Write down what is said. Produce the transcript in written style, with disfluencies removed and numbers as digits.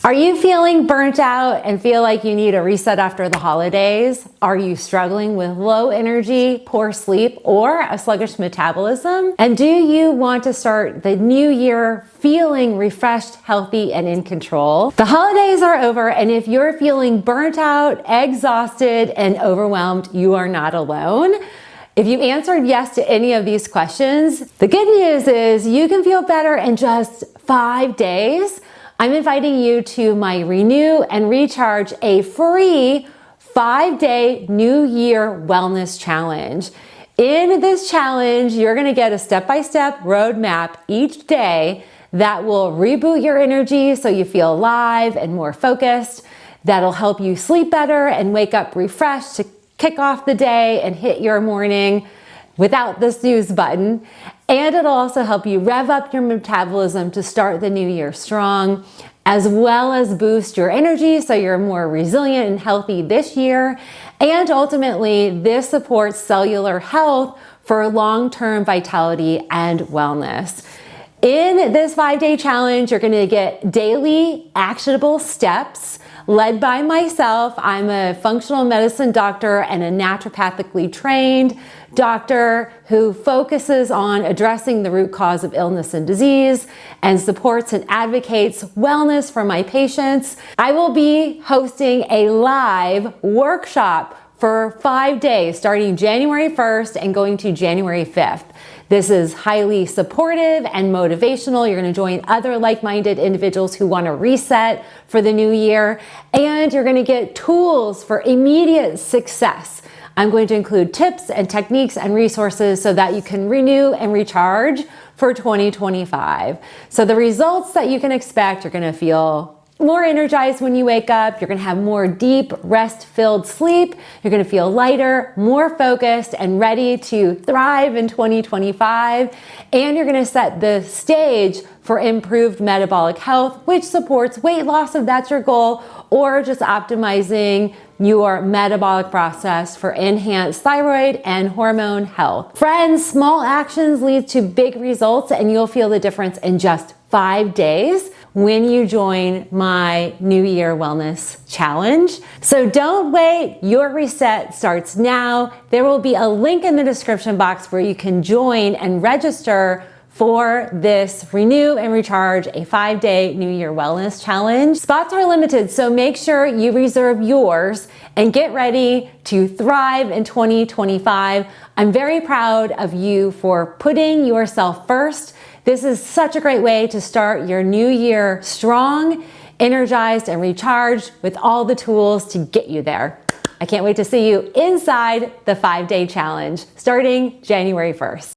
Are you feeling burnt out and feel like you need a reset after the holidays? Are you struggling with low energy, poor sleep, or a sluggish metabolism? And do you want to start the new year feeling refreshed, healthy, and in control? The holidays are over, and if you're feeling burnt out, exhausted, and overwhelmed, you are not alone. If you answered yes to any of these questions, the good news is you can feel better in just 5 days. I'm inviting you to my Renew and Recharge, a free 5-day New Year Wellness Challenge. In this challenge, you're gonna get a step-by-step roadmap each day that will reboot your energy so you feel alive and more focused. That'll help you sleep better and wake up refreshed to kick off the day and hit your morning without the snooze button. And it'll also help you rev up your metabolism to start the new year strong, as well as boost your energy so you're more resilient and healthy this year. And ultimately, this supports cellular health for long-term vitality and wellness. In this 5-day challenge, you're gonna get daily actionable steps led by myself. I'm a functional medicine doctor and a naturopathically trained doctor who focuses on addressing the root cause of illness and disease and supports and advocates wellness for my patients. I will be hosting a live workshop for 5 days, starting January 1st and going to January 5th. This is highly supportive and motivational. You're gonna join other like-minded individuals who wanna reset for the new year, and you're gonna get tools for immediate success. I'm going to include tips and techniques and resources so that you can renew and recharge for 2025. So the results that you can expect, you're gonna feel more energized when you wake up. You're gonna have more deep, rest-filled sleep. You're gonna feel lighter, more focused, and ready to thrive in 2025. And you're gonna set the stage for improved metabolic health, which supports weight loss if that's your goal, or just optimizing your metabolic process for enhanced thyroid and hormone health. Friends, small actions lead to big results, and you'll feel the difference in just 5 days when you join my New Year Wellness Challenge. So don't wait, your reset starts now. There will be a link in the description box where you can join and register for this Renew and Recharge, a 5-day New Year Wellness Challenge. Spots are limited, so make sure you reserve yours and get ready to thrive in 2025. I'm very proud of you for putting yourself first. This is such a great way to start your new year strong, energized, and recharged with all the tools to get you there. I can't wait to see you inside the 5-day challenge starting January 1st.